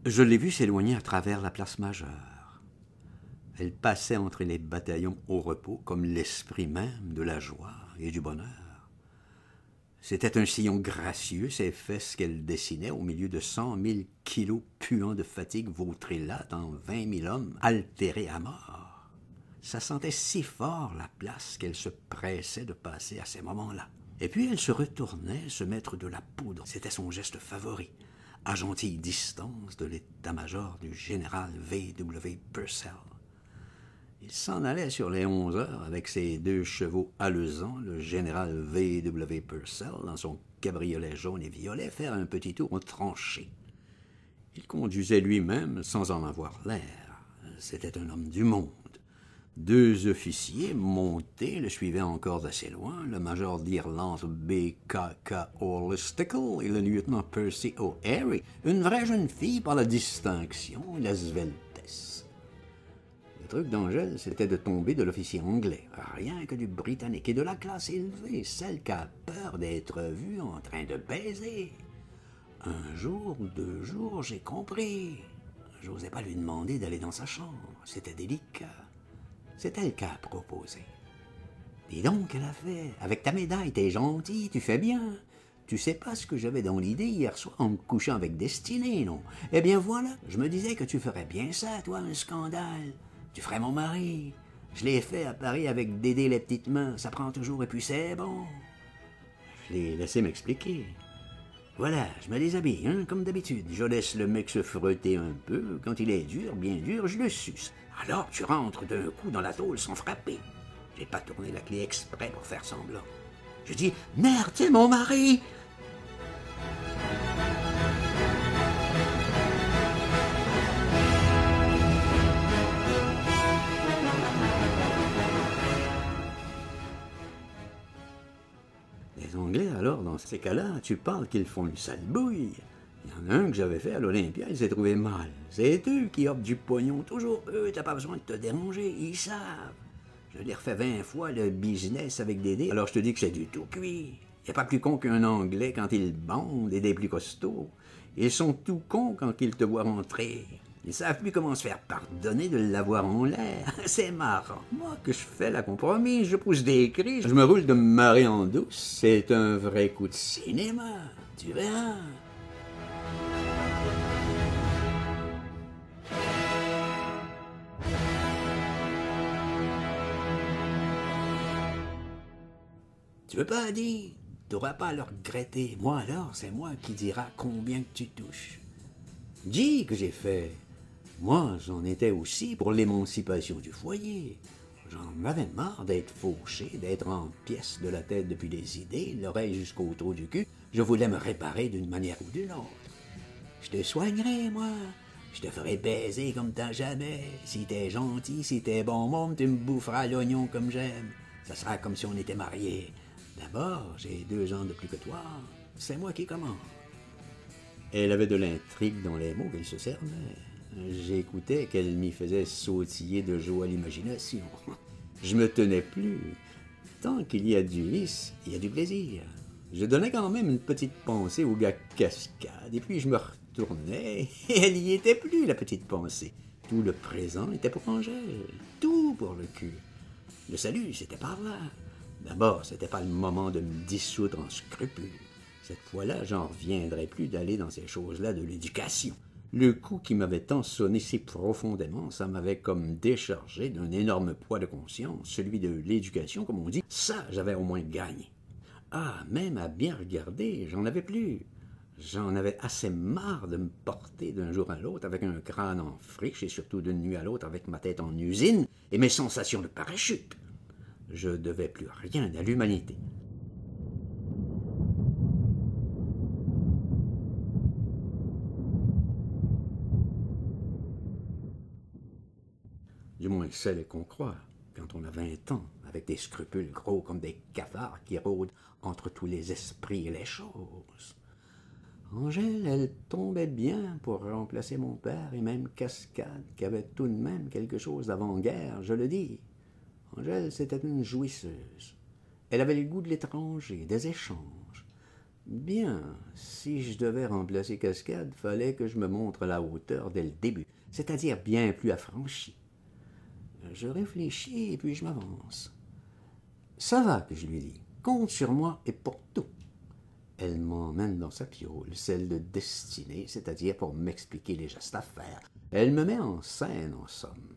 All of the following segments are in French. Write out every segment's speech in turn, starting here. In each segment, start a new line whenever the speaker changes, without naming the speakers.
Je l'ai vue s'éloigner à travers la place majeure. Elle passait entre les bataillons au repos comme l'esprit même de la joie et du bonheur. C'était un sillon gracieux, ces fesses qu'elle dessinait au milieu de 100 000 kilos puants de fatigue vautrés là dans 20 000 hommes altérés à mort. Ça sentait si fort la place qu'elle se pressait de passer à ces moments-là. Et puis elle se retournait se mettre de la poudre. C'était son geste favori, à gentille distance de l'état-major du général V.W. Purcell. Il s'en allait sur les 11 heures avec ses 2 chevaux alezans, le général V.W. Purcell, dans son cabriolet jaune et violet, faire un petit tour au tranché. Il conduisait lui-même sans en avoir l'air. C'était un homme du monde. 2 officiers montés le suivaient encore d'assez loin, le major d'Irlande B.K.K. O'Listicle et le lieutenant Percy O'Hary, une vraie jeune fille par la distinction et la sveltesse. Le truc d'Angèle, c'était de tomber de l'officier anglais, rien que du britannique et de la classe élevée, celle qui a peur d'être vue en train de baiser. Un jour ou 2 jours, j'ai compris. J'osais pas lui demander d'aller dans sa chambre, c'était délicat. C'est elle qui a proposé. Dis donc, elle a fait. Avec ta médaille, t'es gentil, tu fais bien. Tu sais pas ce que j'avais dans l'idée hier soir en me couchant avec Destinée, non? Eh bien voilà, je me disais que tu ferais bien ça, toi, un scandale. Tu ferais mon mari. Je l'ai fait à Paris avec Dédé les petites mains, ça prend toujours et puis c'est bon. Je l'ai laissé m'expliquer. Voilà, je me déshabille, hein, comme d'habitude. Je laisse le mec se frotter un peu. Quand il est dur, bien dur, je le suce. Alors tu rentres d'un coup dans la tôle sans frapper. J'ai pas tourné la clé exprès pour faire semblant. Je dis « Merde, c'est mon mari !» Les Anglais, alors, dans ces cas-là, tu parles qu'ils font une sale bouille. Il y en a un que j'avais fait à l'Olympia, il s'est trouvé mal. C'est eux qui offrent du pognon, toujours eux, t'as pas besoin de te déranger, ils savent. Je l'ai refait 20 fois, le business avec Dédé, alors je te dis que c'est du tout cuit. Il n'y a pas plus con qu'un Anglais quand ils bandent et des plus costauds. Ils sont tout cons quand ils te voient rentrer. Ils savent plus comment se faire pardonner de l'avoir en l'air. C'est marrant. Moi que je fais la compromise, je pousse des cris, je me roule de marée en douce. C'est un vrai coup de cinéma. Tu verras. Tu veux pas dire? T'auras pas à le regretter. Moi alors, c'est moi qui dira combien que tu touches. Dis que j'ai fait. Moi, j'en étais aussi pour l'émancipation du foyer. J'en avais marre d'être fauché, d'être en pièces de la tête depuis les idées, l'oreille jusqu'au trou du cul. Je voulais me réparer d'une manière ou d'une autre. Je te soignerai, moi. Je te ferai baiser comme t'as jamais. Si t'es gentil, si t'es bon monde, tu me boufferas l'oignon comme j'aime. Ça sera comme si on était mariés. D'abord, j'ai 2 ans de plus que toi. C'est moi qui commence. Elle avait de l'intrigue dans les mots qu'elle se servait. J'écoutais qu'elle m'y faisait sautiller de joie l'imagination. Je me tenais plus. Tant qu'il y a du vice, il y a du plaisir. Je donnais quand même une petite pensée au gars cascade, et puis je me retournais, et elle y était plus, la petite pensée. Tout le présent était pour Angèle, tout pour le cul. Le salut, c'était par là. D'abord, c'était pas le moment de me dissoudre en scrupules. Cette fois-là, j'en reviendrai plus d'aller dans ces choses-là de l'éducation. Le coup qui m'avait tant sonné si profondément, ça m'avait comme déchargé d'un énorme poids de conscience, celui de l'éducation, comme on dit. Ça, j'avais au moins gagné. Ah, même à bien regarder, j'en avais plus. J'en avais assez marre de me porter d'un jour à l'autre avec un crâne en friche et surtout d'une nuit à l'autre avec ma tête en usine et mes sensations de parachute. Je devais plus rien à l'humanité. Du moins, celle qu'on croit, quand on a 20 ans, avec des scrupules gros comme des cafards qui rôdent entre tous les esprits et les choses. Angèle, elle tombait bien pour remplacer mon père et même Cascade, qui avait tout de même quelque chose d'avant-guerre, je le dis. Angèle, c'était une jouisseuse. Elle avait le goût de l'étranger, des échanges. Bien, si je devais remplacer Cascade, fallait que je me montre à la hauteur dès le début, c'est-à-dire bien plus affranchi. Je réfléchis et puis je m'avance. Ça va, que je lui dis. Compte sur moi et pour tout. Elle m'emmène dans sa piole, celle de destinée, c'est-à-dire pour m'expliquer les gestes à faire. Elle me met en scène, en somme.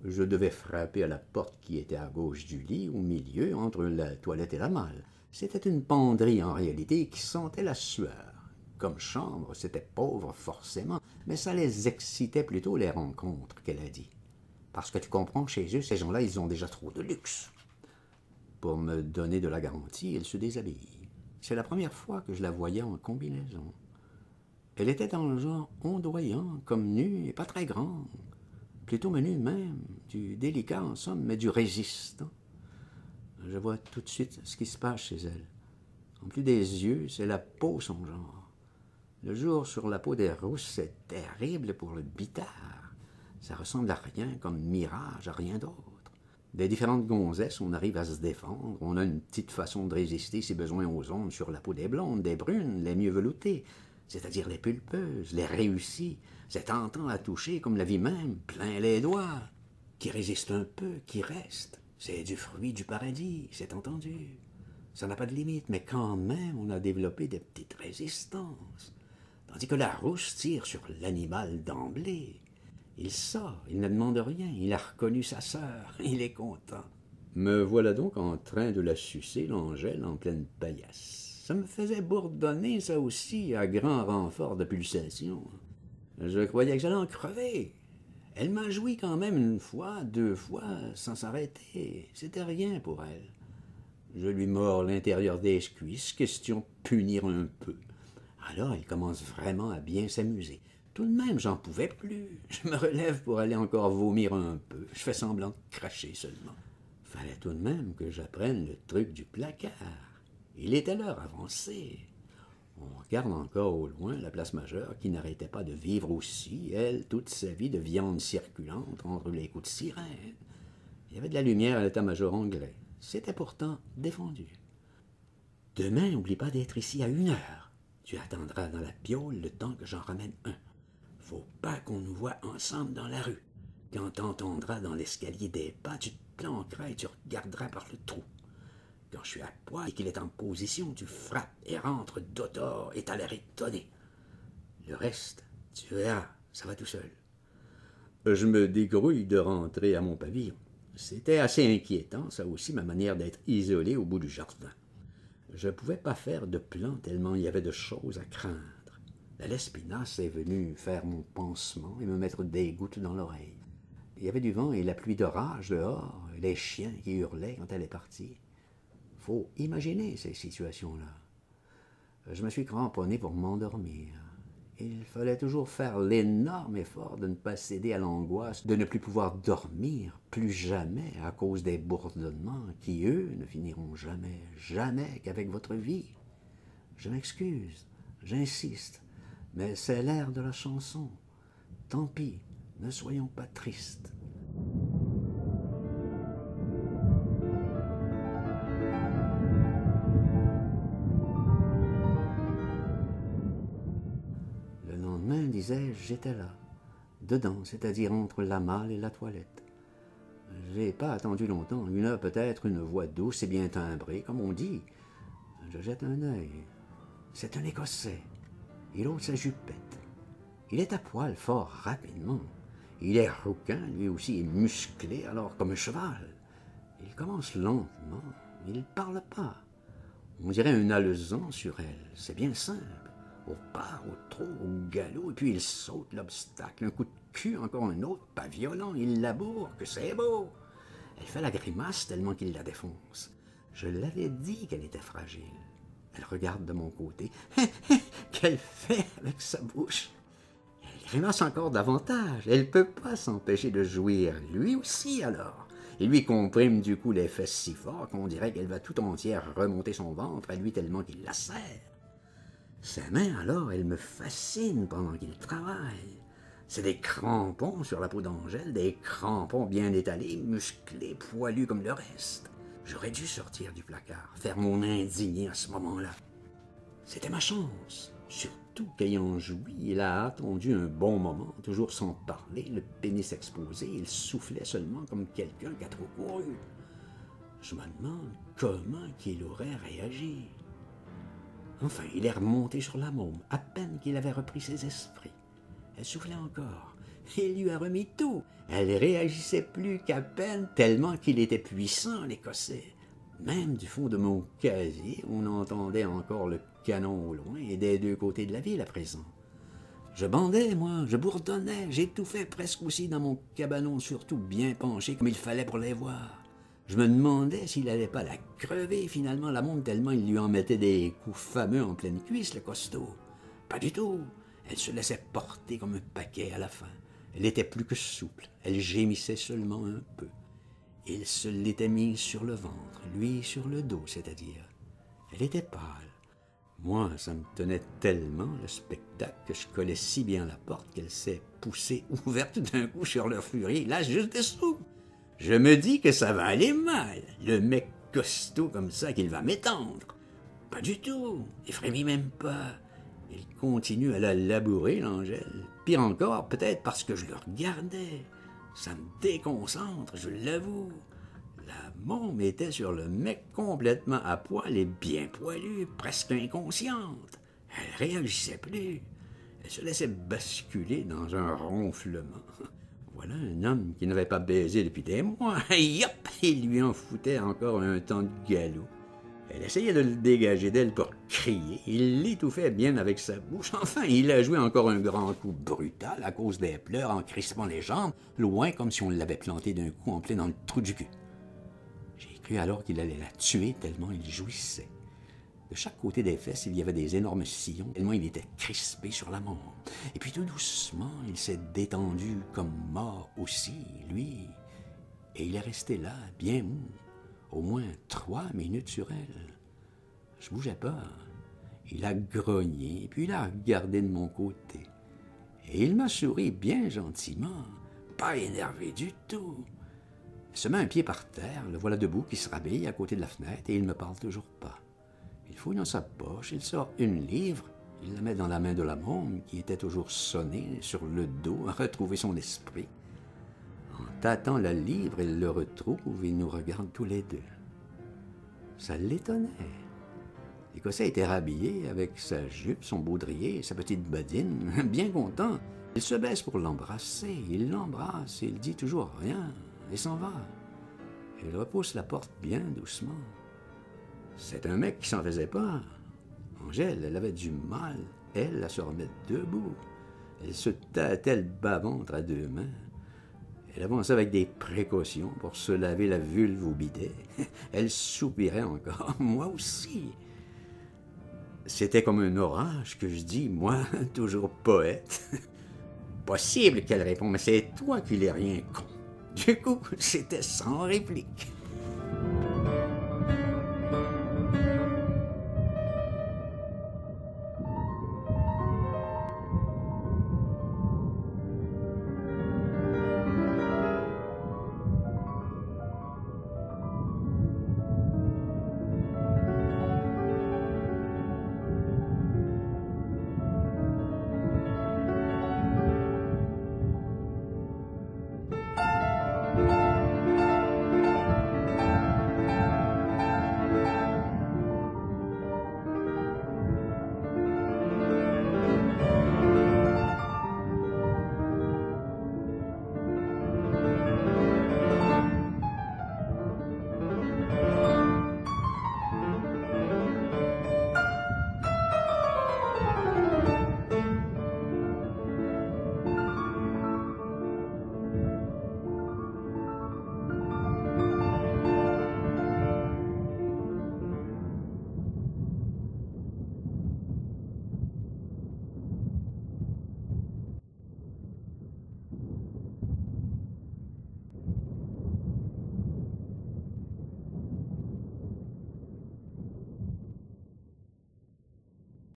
Je devais frapper à la porte qui était à gauche du lit, au milieu, entre la toilette et la malle. C'était une penderie en réalité qui sentait la sueur. Comme chambre, c'était pauvre forcément, mais ça les excitait plutôt les rencontres, qu'elle a dit. Parce que tu comprends, chez eux, ces gens-là, ils ont déjà trop de luxe. Pour me donner de la garantie, elle se déshabille. C'est la première fois que je la voyais en combinaison. Elle était dans le genre ondoyant, comme nue et pas très grande. Plutôt menu même, du délicat en somme, mais du résistant. Je vois tout de suite ce qui se passe chez elle. En plus des yeux, c'est la peau son genre. Le jour sur la peau des rousses, c'est terrible pour le bitard. Ça ressemble à rien, comme mirage, à rien d'autre. Des différentes gonzesses, on arrive à se défendre. On a une petite façon de résister, si besoin, aux ondes sur la peau des blondes, des brunes, les mieux veloutées, c'est-à-dire les pulpeuses, les réussies. C'est tentant à toucher comme la vie même, plein les doigts. Qui résiste un peu, qui reste. C'est du fruit du paradis, c'est entendu. Ça n'a pas de limite, mais quand même, on a développé des petites résistances. Tandis que la rousse tire sur l'animal d'emblée. Il sort, il ne demande rien, il a reconnu sa sœur, il est content. Me voilà donc en train de la sucer, l'Angèle, en pleine paillasse. Ça me faisait bourdonner, ça aussi, à grand renfort de pulsation. Je croyais que j'allais en crever. Elle m'a joui quand même une fois, 2 fois, sans s'arrêter. C'était rien pour elle. Je lui mords l'intérieur des cuisses, question de punir un peu. Alors elle commence vraiment à bien s'amuser. Tout de même, j'en pouvais plus. Je me relève pour aller encore vomir un peu. Je fais semblant de cracher seulement. Fallait tout de même que j'apprenne le truc du placard. Il était l'heure avancée. On regarde encore au loin la place majeure qui n'arrêtait pas de vivre aussi, elle, toute sa vie de viande circulante entre les coups de sirène. Il y avait de la lumière à l'état-major anglais. C'était pourtant défendu. Demain, n'oublie pas d'être ici à 1 heure. Tu attendras dans la piole le temps que j'en ramène un. Faut pas qu'on nous voie ensemble dans la rue. Quand t'entendras dans l'escalier des pas, tu te planqueras et tu regarderas par le trou. Quand je suis à poil et qu'il est en position, tu frappes et rentres d'autor et t'as l'air étonné. Le reste, tu verras, ça va tout seul. Je me dégrouille de rentrer à mon pavillon. C'était assez inquiétant, ça aussi, ma manière d'être isolé au bout du jardin. Je ne pouvais pas faire de plan tellement il y avait de choses à craindre. La Lespinasse est venue faire mon pansement et me mettre des gouttes dans l'oreille. Il y avait du vent et la pluie d'orage dehors, et les chiens qui hurlaient quand elle est partie. Faut imaginer ces situations-là. Je me suis cramponné pour m'endormir. Il fallait toujours faire l'énorme effort de ne pas céder à l'angoisse de ne plus pouvoir dormir, plus jamais, à cause des bourdonnements qui, eux, ne finiront jamais, jamais qu'avec votre vie. Je m'excuse, j'insiste, mais c'est l'air de la chanson. Tant pis, ne soyons pas tristes. Le lendemain, disais-je, j'étais là, dedans, c'est-à-dire entre la malle et la toilette. J'ai pas attendu longtemps, 1 heure peut-être, une voix douce et bien timbrée, comme on dit. Je jette un œil. C'est un Écossais. Il ôte sa jupette. Il est à poil fort rapidement. Il est rouquin, lui aussi, et musclé, alors comme un cheval. Il commence lentement. Il parle pas. On dirait un alezan sur elle. C'est bien simple. Au pas, au trot, au galop, et puis il saute l'obstacle. Un coup de cul, encore un autre, pas violent. Il laboure, que c'est beau. Elle fait la grimace tellement qu'il la défonce. Je l'avais dit qu'elle était fragile. Elle regarde de mon côté. Qu'elle fait avec sa bouche? Elle grimace encore davantage. Elle ne peut pas s'empêcher de jouir. Lui aussi, alors. Il lui comprime du coup les fesses si fort qu'on dirait qu'elle va tout entière remonter son ventre à lui tellement qu'il la serre. Ses mains, alors, elles me fascinent pendant qu'il travaille. C'est des crampons sur la peau d'Angèle, des crampons bien étalés, musclés, poilus comme le reste. J'aurais dû sortir du placard, faire mon indigné à ce moment-là. C'était ma chance. Surtout qu'ayant joui, il a attendu un bon moment, toujours sans parler, le pénis exposé. Il soufflait seulement comme quelqu'un qui a trop couru. Je me demande comment qu'il aurait réagi. Enfin, il est remonté sur la môme, à peine qu'il avait repris ses esprits. Elle soufflait encore. Il lui a remis tout. Elle réagissait plus qu'à peine, tellement qu'il était puissant, l'Écossais. Même du fond de mon casier, on entendait encore le canon au loin et des deux côtés de la ville à présent. Je bandais, moi, je bourdonnais, j'étouffais presque aussi dans mon cabanon, surtout bien penché comme il fallait pour les voir. Je me demandais s'il allait pas la crever finalement la montre tellement il lui en mettait des coups fameux en pleine cuisse, le costaud. Pas du tout. Elle se laissait porter comme un paquet à la fin. Elle était plus que souple. Elle gémissait seulement un peu. Il se l'était mise sur le ventre, lui sur le dos, c'est-à-dire. Elle était pâle. Moi, ça me tenait tellement, le spectacle, que je collais si bien la porte qu'elle s'est poussée ouverte d'un coup sur leur furie, là, juste dessous. Je me dis que ça va aller mal, le mec costaud comme ça qu'il va m'étendre. Pas du tout, il frémit même pas. Il continue à la labourer, l'Angèle. Pire encore, peut-être parce que je le regardais. Ça me déconcentre, je l'avoue. La môme était sur le mec complètement à poil et bien poilue, presque inconsciente. Elle réagissait plus. Elle se laissait basculer dans un ronflement. Voilà un homme qui n'avait pas baisé depuis des mois. Yop! Il lui en foutait encore un temps de galop. Elle essayait de le dégager d'elle pour crier. Il l'étouffait bien avec sa bouche. Enfin, il a joué encore un grand coup brutal à cause des pleurs en crispant les jambes, loin comme si on l'avait planté d'un coup en plein dans le trou du cul. J'ai cru alors qu'il allait la tuer tellement il jouissait. De chaque côté des fesses, il y avait des énormes sillons, tellement il était crispé sur la mort. Et puis tout doucement, il s'est détendu comme mort aussi, lui. Et il est resté là, bien mou. Au moins 3 minutes sur elle. Je bougeais pas. Il a grogné, puis il a regardé de mon côté. Et il m'a souri bien gentiment, pas énervé du tout. Il se met un pied par terre, le voilà debout qui se rhabille à côté de la fenêtre, et il ne me parle toujours pas. Il fouille dans sa poche, il sort une livre, il la met dans la main de la môme, qui était toujours sonnée sur le dos, à retrouver son esprit. En tâtant le livre, il le retrouve et nous regarde tous les deux. Ça l'étonnait. L'Écossais était rhabillé avec sa jupe, son baudrier et sa petite badine, bien content. Il se baisse pour l'embrasser, il l'embrasse et il dit toujours rien et s'en va. Il repousse la porte bien doucement. C'est un mec qui s'en faisait pas. Angèle, elle avait du mal, elle, à se remettre debout. Elle se tâtait le bas-ventre à 2 mains. Elle avançait avec des précautions pour se laver la vulve au bidet. Elle soupirait encore, moi aussi. C'était comme un orage que je dis, moi, toujours poète. Possible qu'elle répond, mais c'est toi qui l'es rien con. Du coup, c'était sans réplique.